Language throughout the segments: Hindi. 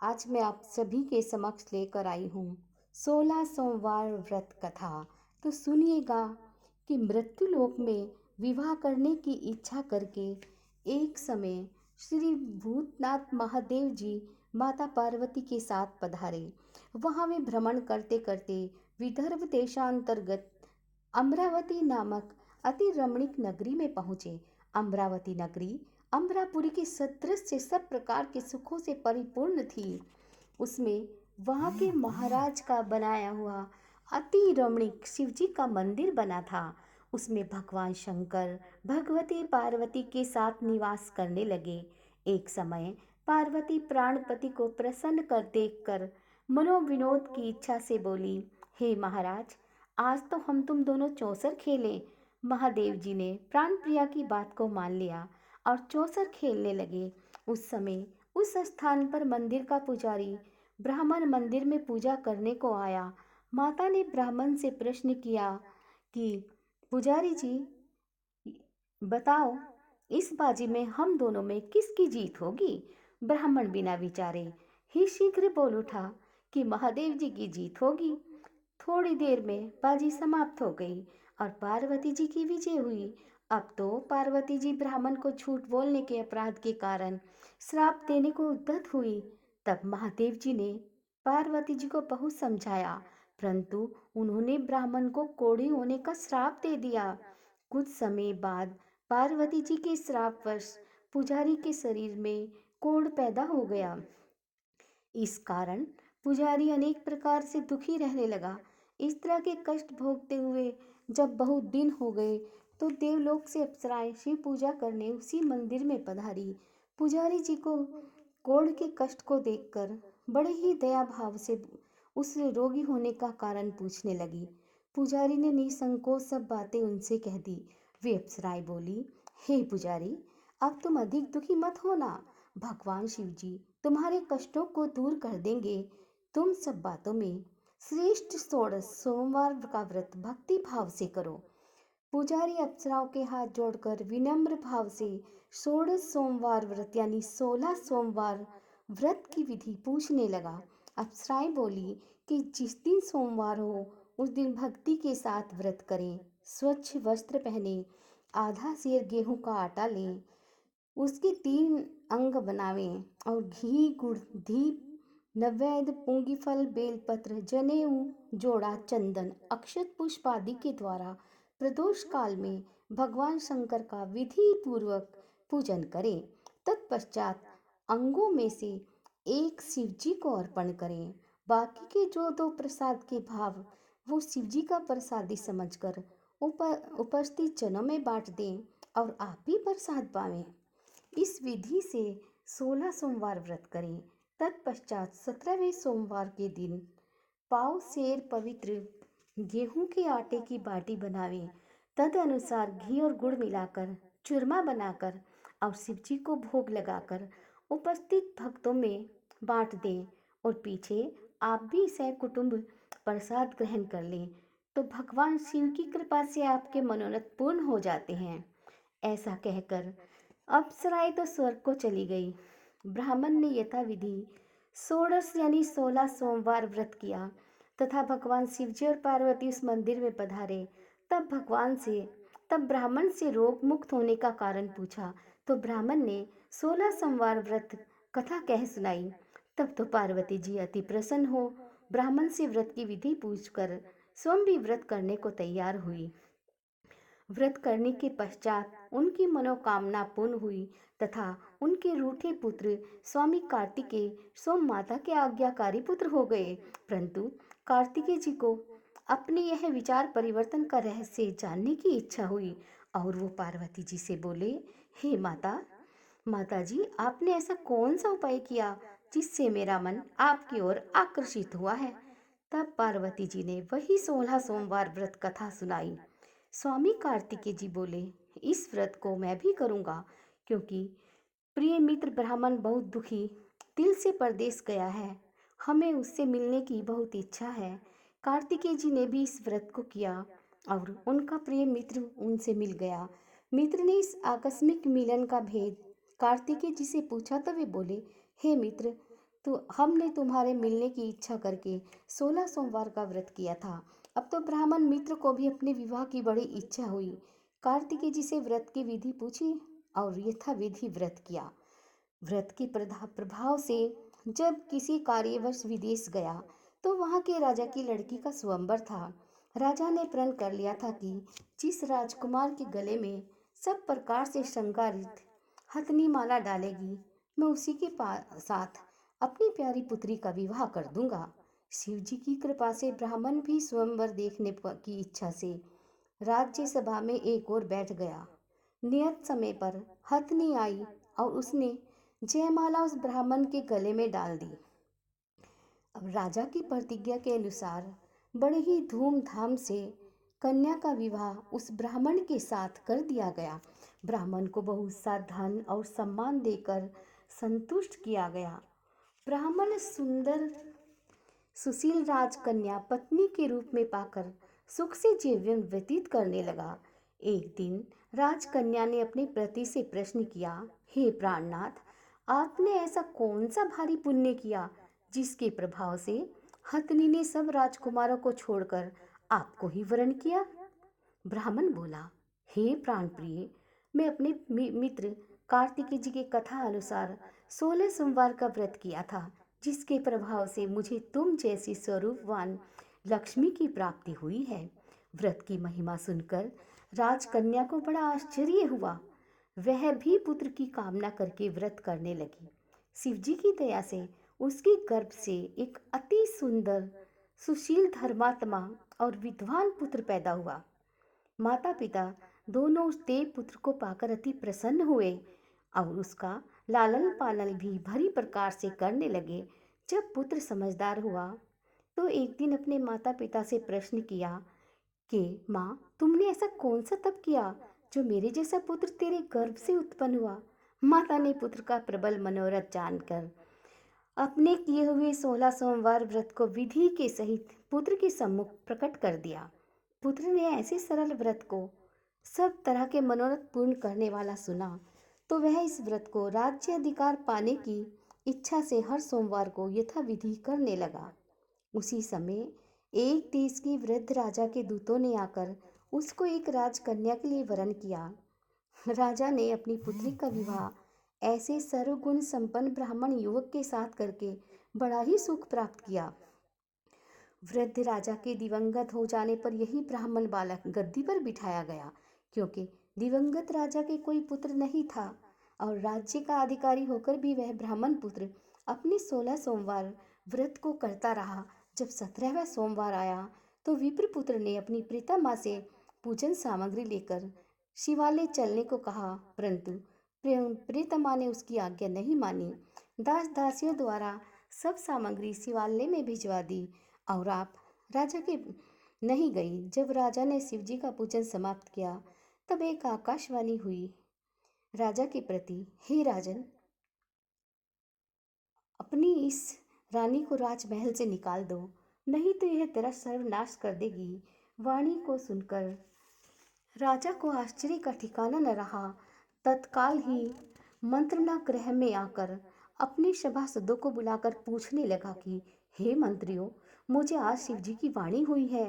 आज मैं आप सभी के समक्ष लेकर आई हूँ 16 सोमवार व्रत कथा। तो सुनिएगा कि मृत्यु लोक में विवाह करने की इच्छा करके एक समय श्री भूतनाथ महादेव जी माता पार्वती के साथ पधारे। वहाँ वे भ्रमण करते करते विदर्भ देशांतर्गत अमरावती नामक अति रमणीक नगरी में पहुंचे। अमरावती नगरी अमरापुरी के सदृश से सब प्रकार के सुखों से परिपूर्ण थी। उसमें वहाँ के महाराज का बनाया हुआ अति रमणीक शिवजी का मंदिर बना था। उसमें भगवान शंकर भगवती पार्वती के साथ निवास करने लगे। एक समय पार्वती प्राणपति को प्रसन्न कर देखकर मनोविनोद की इच्छा से बोली, हे महाराज, आज तो हम तुम दोनों चौसर खेलें। महादेव जी ने प्राण प्रिया की बात को मान लिया और चौसर खेलने लगे। उस समय उस स्थान पर मंदिर का पुजारी ब्राह्मण मंदिर में पूजा करने को आया। माता ने ब्राह्मण से प्रश्न किया कि पुजारी जी, बताओ, इस बाजी में हम दोनों में किसकी जीत होगी? ब्राह्मण बिना विचारे ही शीघ्र बोल उठा कि महादेव जी की जीत होगी। थोड़ी देर में बाजी समाप्त हो गई और पार्वती जी की विजय हुई। अब तो पार्वती जी ब्राह्मण को झूठ बोलने के अपराध के कारण श्राप देने को उद्यत हुई। तब महादेव जी ने पार्वती जी को बहुत समझाया, परंतु उन्होंने ब्राह्मण को कोढ़ी होने का श्राप दे दिया। कुछ समय बाद पार्वती जी के श्रापवश पुजारी के शरीर में कोढ़ पैदा हो गया। इस कारण पुजारी अनेक प्रकार से दुखी रहने लगा। इस तरह के कष्ट भोगते हुए जब बहुत दिन हो गए तो देवलोक से अप्सराएं शिव पूजा करने उसी मंदिर में पधारी। पुजारी जी को कोढ़ के कष्ट को देखकर बड़े ही दया भाव से उस रोगी होने का कारण पूछने लगी। पुजारी ने निसंकोच सब बातें उनसे कह दी। वे अप्सराएं बोली, हे पुजारी, अब तुम अधिक दुखी मत होना। भगवान शिव जी तुम्हारे कष्टों को दूर कर देंगे। तुम सब बातों में श्रेष्ठ 16 सोमवार का व्रत भक्ति भाव से करो। पुजारी अप्सराओं के हाथ जोड़कर विनम्र भाव से 16 सोमवार व्रत यानी 16 सोमवार व्रत की विधि पूछने लगा। अप्सराएं बोली कि जिस दिन सोमवार हो उस दिन भक्ति के साथ व्रत करें, स्वच्छ वस्त्र पहने, आधा सेर गेहूं का आटा लें, उसके 3 अंग बनावें और घी, गुड़, दीप, नैवेद्य, पूंगी फल, बेलपत्र, जनेऊ, जोड़ा, चंदन, अक्षत पुष्प आदि के द्वारा प्रदोष काल में भगवान शंकर का विधि पूर्वक पूजन करें। तत्पश्चात अंगों में से एक शिवजी को अर्पण करें। बाकी के जो 2 प्रसाद के भाव वो शिवजी का प्रसादी समझकर उपस्थित जनों में बांट दें और आप भी प्रसाद पावें। इस विधि से 16 सोमवार व्रत करें। तत्पश्चात 17वें सोमवार के दिन पाव सेर पवित्र गेहूं के आटे की बाटी बनावें। तद अनुसार घी और गुड़ मिलाकर चूरमा बनाकर और शिवजी को भोग लगाकर उपस्थित भक्तों में बांट दें और पीछे आप भी सहकुटुंब प्रसाद ग्रहण कर लें तो भगवान शिव की कृपा से आपके मनोरथ पूर्ण हो जाते हैं। ऐसा कहकर अप्सराएं तो स्वर्ग को चली गई। ब्राह्मण ने यथाविधि 16 यानी 16 सोमवार व्रत किया तथा भगवान शिवजी और पार्वती उस मंदिर में पधारे। तब ब्राह्मण से रोग मुक्त होने का कारण पूछा तो ब्राह्मण ने 16 सोमवार व्रत कथा कह सुनाई। तब तो पार्वती जी अति प्रसन्न हो ब्राह्मण से व्रत की विधि पूछकर स्वयं भी व्रत करने को तैयार हुई। व्रत करने के पश्चात उनकी मनोकामना पूर्ण हुई तथा उनके रूठे पुत्र स्वामी कार्तिकेय सोम माता के आज्ञाकारी पुत्र हो गए। परंतु कार्तिकेय जी को अपने यह विचार परिवर्तन का रहस्य जानने की इच्छा हुई और वो पार्वती जी से बोले, हे माता जी, आपने ऐसा कौन सा उपाय किया जिससे मेरा मन आपकी ओर आकर्षित हुआ है? तब पार्वती जी ने वही 16 सोमवार व्रत कथा सुनाई। स्वामी कार्तिकेय जी बोले, इस व्रत को मैं भी करूंगा क्योंकि प्रिय मित्र ब्राह्मण बहुत दुखी दिल से परदेश गया है। हमें उससे मिलने की बहुत इच्छा है। कार्तिकेय जी ने भी इस व्रत को किया और उनका प्रिय मित्र उनसे मिल गया। मित्र ने इस आकस्मिक मिलन का भेद कार्तिकेय जी से पूछा तो वे बोले, हे मित्र, तो हमने तुम्हारे मिलने की इच्छा करके 16 सोमवार का व्रत किया था। अब तो ब्राह्मण मित्र को भी अपने विवाह की बड़ी इच्छा हुई। कार्तिकेय जी से व्रत की विधि पूछी और यथाविधि व्रत किया। व्रत के प्रभाव से जब किसी कार्यवश विदेश गया तो वहां के राजा की लड़की का स्वयंवर था। राजा ने प्रण कर लिया था कि जिस राजकुमार के गले में सब प्रकार से श्रृंगारित हथनी माला डालेगी, मैं उसी के साथ अपनी प्यारी पुत्री का विवाह कर दूंगा। शिव जी की कृपा से ब्राह्मण भी स्वयंवर देखने की इच्छा से राज्यसभा में एक ओर बैठ गया। नियत समय पर हथनी आई और उसने जयमाला उस ब्राह्मण के गले में डाल दी। अब राजा की प्रतिज्ञा के अनुसार बड़े ही धूमधाम से कन्या का विवाह उस ब्राह्मण के साथ कर दिया गया। ब्राह्मण को बहुत सा धन और सम्मान देकर संतुष्ट किया गया। ब्राह्मण सुंदर सुशील राजकन्या पत्नी के रूप में पाकर सुख से जीवन व्यतीत करने लगा। एक दिन राजकन्या ने अपने पति से प्रश्न किया, हे प्राणनाथ, आपने ऐसा कौन सा भारी पुण्य किया जिसके प्रभाव से हथनी ने सब राजकुमारों को छोड़कर आपको ही वरण किया? ब्राह्मण बोला, हे प्राण प्रिय, मैं अपने मित्र कार्तिकेय जी की कथा अनुसार 16 सोमवार का व्रत किया था, जिसके प्रभाव से मुझे तुम जैसी स्वरूपवान लक्ष्मी की प्राप्ति हुई है। व्रत की महिमा सुनकर राजकन्या को बड़ा आश्चर्य हुआ। वह भी पुत्र की कामना करके व्रत करने लगी। शिवजी की दया से उसके गर्भ से एक अति सुंदर सुशील धर्मात्मा और विद्वान पुत्र पैदा हुआ। माता पिता दोनों उस देव पुत्र को पाकर अति प्रसन्न हुए और उसका लालन पालन भी भली प्रकार से करने लगे। जब पुत्र समझदार हुआ तो एक दिन अपने माता पिता से प्रश्न किया कि माँ, तुमने ऐसा कौन सा तप किया जो मेरे जैसा पुत्र तेरे गर्भ से उत्पन्न हुआ? माता ने पुत्र का प्रबल मनोरथ जानकर अपने किए हुए 16 सोमवार व्रत को विधि के सहित पुत्र के सम्मुख प्रकट कर दिया। पुत्र ने ऐसे सरल व्रत को सब तरह के मनोरथ पूर्ण करने वाला सुना तो वह इस व्रत को राज्य अधिकार पाने की इच्छा से हर सोमवार को यथाविधि करने लगा। उसी समय एक देश के वृद्ध राजा के दूतों ने आकर उसको एक राजकन्या के लिए वरण किया। राजा ने अपनी पुत्री का विवाह ऐसे सर्वगुण संपन्न ब्राह्मण युवक के साथ करके बड़ा ही सुख प्राप्त किया। वृद्ध राजा के दिवंगत हो जाने पर यही ब्राह्मण बालक गद्दी पर बिठाया गया, क्योंकि दिवंगत राजा के कोई पुत्र नहीं था और राज्य का अधिकारी होकर भी वह ब्राह्मण पुत्र अपने 16 सोमवार व्रत को करता रहा। जब 17वां सोमवार आया तो विप्रपुत्र ने अपनी प्रीता माँ से पूजन सामग्री लेकर शिवालय चलने को कहा, परंतु प्रीतमा ने उसकी आज्ञा नहीं मानी। दास दासियों द्वारा सब सामग्री शिवालय में भिजवा दी और आप राजा के नहीं गई। जब राजा ने शिवजी का पूजन समाप्त किया तब एक आकाशवाणी हुई राजा के प्रति, हे राजन, अपनी इस रानी को राजमहल से निकाल दो, नहीं तो यह तेरा सर्वनाश कर देगी। वाणी को सुनकर राजा को आश्चर्य का ठिकाना न रहा। तत्काल ही मंत्रणा गृह में आकर अपने सभासदों को बुलाकर पूछने लगा कि हे मंत्रियों, मुझे आज शिवजी की वाणी हुई है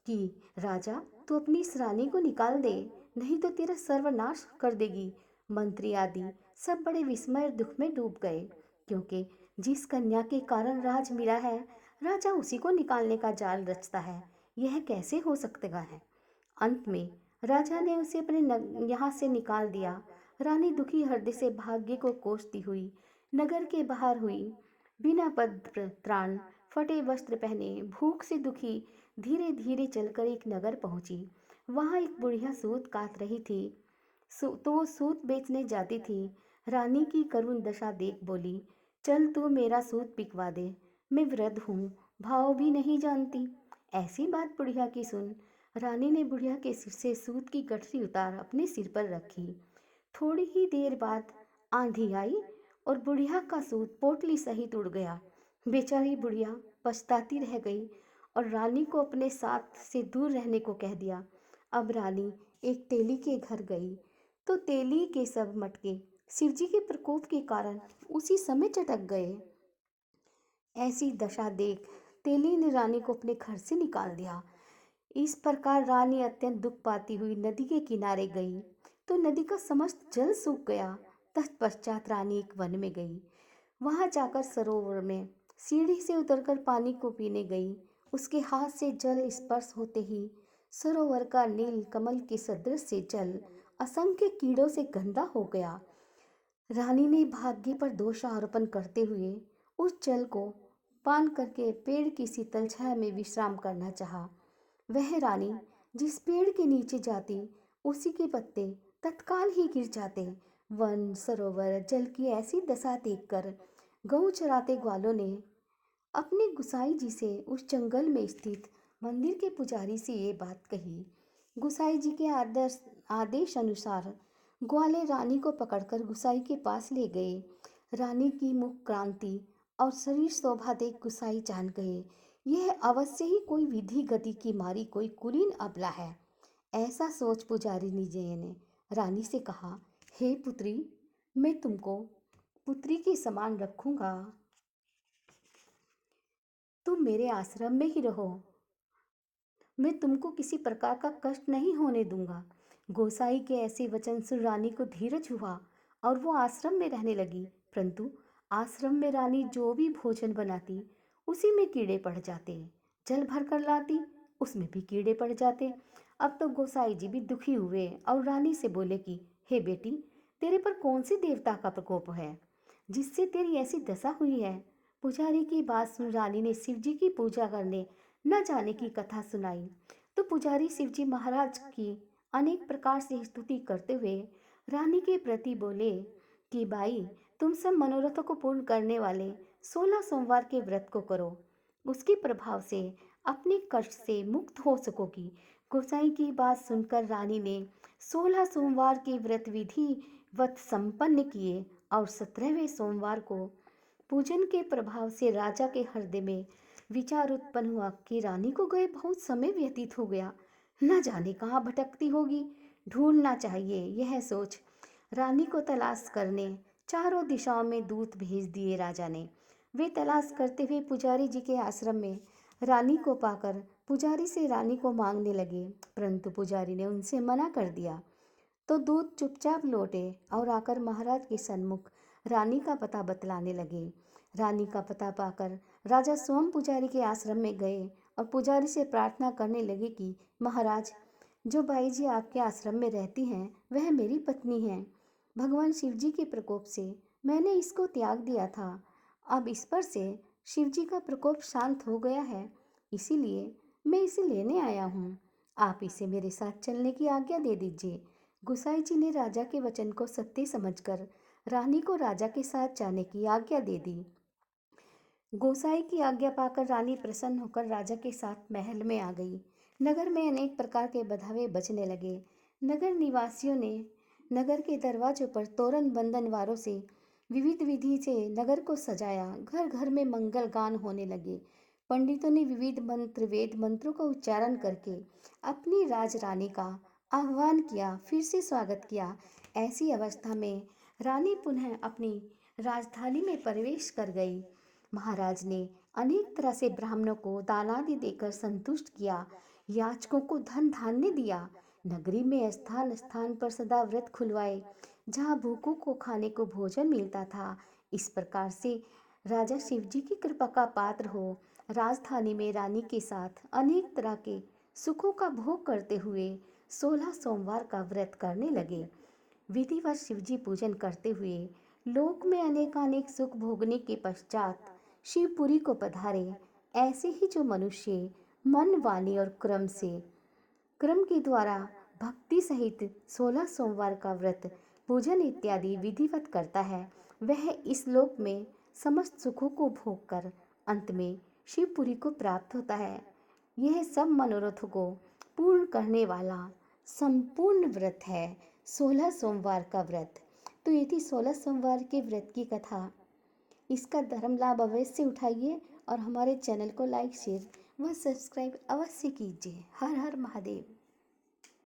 कि राजा, तू अपनी इस रानी को निकाल दे, नहीं तो तेरा सर्वनाश कर देगी। मंत्री आदि सब बड़े विस्मय और दुख में डूब गए, क्योंकि जिस कन्या के कारण राज मिला है, राजा उसी को निकालने का जाल रचता है। यह कैसे हो सकता है? अंत में राजा ने उसे अपने यहाँ से निकाल दिया। रानी दुखी हृदय से भाग्य को कोसती हुई नगर के बाहर हुई। बिना पत्र त्राण, फटे वस्त्र पहने, भूख से दुखी धीरे धीरे चलकर एक नगर पहुंची। वहां एक बुढ़िया सूत काट रही थी। तो वो सूत बेचने जाती थी। रानी की करुण दशा देख बोली, चल तू मेरा सूत पिकवा दे, मैं वृद्ध हूँ, भाव भी नहीं जानती। ऐसी बात बुढ़िया की सुन रानी ने बुढ़िया के सिर से सूत की गठरी उतार अपने सिर पर रखी। थोड़ी ही देर बाद आंधी आई और बुढ़िया का सूत पोटली सहित उड़ गया। बेचारी बुढ़िया पछताती रह गई और रानी को अपने साथ से दूर रहने को कह दिया। अब रानी एक तेली के घर गई तो तेली के सब मटके शिवजी के प्रकोप के कारण उसी समय चटक गए। ऐसी दशा देख तेली ने रानी को अपने घर से निकाल दिया। इस प्रकार रानी अत्यंत दुख पाती हुई नदी के किनारे गई तो नदी का समस्त जल सूख गया। तत्पश्चात रानी एक वन में गई। वहां जाकर सरोवर में सीढ़ी से उतरकर पानी को पीने गई। उसके हाथ से जल स्पर्श होते ही सरोवर का नील कमल के सदृश से जल असंख्य कीड़ों से गंदा हो गया। रानी ने भाग्य पर दोष आरोपण करते हुए उस जल को पान करके पेड़ की शीतल छाया में विश्राम करना चाहा। वह रानी जिस पेड़ के नीचे जाती उसी के पत्ते तत्काल ही गिर जाते। वन सरोवर जल की ऐसी दशा देखकर गऊ चराते ग्वालों ने अपने गुसाई जी से उस जंगल में स्थित मंदिर के पुजारी से ये बात कही। गुसाई जी के आदेश अनुसार ग्वाले रानी को पकड़कर गुसाई के पास ले गए। रानी की मुख क्रांति और शरीर शोभा देख गुसाई जान गए यह अवश्य ही कोई विधि गति की मारी कोई कुलीन अबला है। ऐसा सोच पुजारी निजय ने रानी से कहा, हे पुत्री, मैं तुमको पुत्री के समान रखूंगा। तुम मेरे आश्रम में ही रहो। मैं तुमको किसी प्रकार का कष्ट नहीं होने दूंगा। गोसाई के ऐसे वचन सुन रानी को धीरज हुआ और वो आश्रम में रहने लगी। परंतु आश्रम में रानी जो भी भोजन बनाती उसी में कीड़े पड़ जाते। जल भर कर लाती उसमें भी कीड़े पड़ जाते। अब तो गोसाई जी भी दुखी हुए और रानी से बोले कि हे बेटी, तेरे पर कौन सी देवता का प्रकोप है जिससे तेरी ऐसी दशा हुई है। पुजारी की बात सुन रानी ने शिव जी की पूजा करने न जाने की कथा सुनाई। तो पुजारी शिवजी महाराज की अनेक प्रकार से स्तुति करते हुए रानी के प्रति बोले कि भाई, तुम सब मनोरथों को पूर्ण करने वाले 16 सोमवार के व्रत को करो। उसके प्रभाव से अपने कष्ट से मुक्त हो सकोगी। गोसाई की बात सुनकर रानी ने 16 सोमवार के व्रत विधिवत संपन्न किए और 17वें सोमवार को पूजन के प्रभाव से राजा के हृदय में विचार उत्पन्न हुआ कि रानी को गए बहुत समय व्यतीत हो गया, न जाने कहाँ भटकती होगी, ढूंढना चाहिए। यह सोच रानी को तलाश करने चारों दिशाओं में दूत भेज दिए राजा ने। वे तलाश करते हुए पुजारी जी के आश्रम में रानी को पाकर पुजारी से रानी को मांगने लगे, परंतु पुजारी ने उनसे मना कर दिया। तो दूत चुपचाप लौटे और आकर महाराज के सन्मुख रानी का पता बतलाने लगे। रानी का पता पाकर राजा स्वयं पुजारी के आश्रम में गए और पुजारी से प्रार्थना करने लगे कि महाराज, जो बाई जी आपके आश्रम में रहती हैं वह मेरी पत्नी है। भगवान शिव जी के प्रकोप से मैंने इसको त्याग दिया था। अब इस पर से शिव जी का प्रकोप शांत हो गया है, इसीलिए मैं इसे लेने आया हूँ। आप इसे मेरे साथ चलने की आज्ञा दे दीजिए। गुसाई जी ने राजा के वचन को सत्य समझकर रानी को राजा के साथ जाने की आज्ञा दे दी। गोसाई की आज्ञा पाकर रानी प्रसन्न होकर राजा के साथ महल में आ गई। नगर में अनेक प्रकार के बधावे बजने लगे। नगर निवासियों ने नगर के दरवाजों पर तोरण बंधनवारों से विविध विधि से नगर को सजाया। घर घर में मंगल गान होने लगे। पंडितों ने विविध मंत्र वेद मंत्रों का उच्चारण करके अपनी राज रानी का आह्वान किया, फिर से स्वागत किया। ऐसी अवस्था में रानी पुनः अपनी राजधानी में प्रवेश कर गई। महाराज ने अनेक तरह से ब्राह्मणों को दान आदि देकर संतुष्ट किया, याचकों को धन धान्य दिया। नगरी में स्थान स्थान पर सदा व्रत खुलवाए, जहाँ भूखों को खाने को भोजन मिलता था। इस प्रकार से राजा शिवजी की कृपा का पात्र हो राजधानी में रानी के साथ अनेक तरह के सुखों का भोग करते हुए 16 सोमवार का व्रत करने लगे। विधिवत शिवजी पूजन करते हुए लोक में अनेकानेक सुख भोगने के पश्चात शिवपुरी को पधारे। ऐसे ही जो मनुष्य मन वाणी और क्रम के द्वारा भक्ति सहित 16 सोमवार का व्रत पूजन इत्यादि विधिवत करता है, वह इस लोक में समस्त सुखों को भोग कर अंत में शिवपुरी को प्राप्त होता है। यह सब मनोरथों को पूर्ण करने वाला संपूर्ण व्रत है 16 सोमवार का व्रत। तो ये थी 16 सोमवार के व्रत की कथा। इसका धर्म लाभ अवश्य उठाइए और हमारे चैनल को लाइक शेयर व सब्सक्राइब अवश्य कीजिए। हर हर महादेव।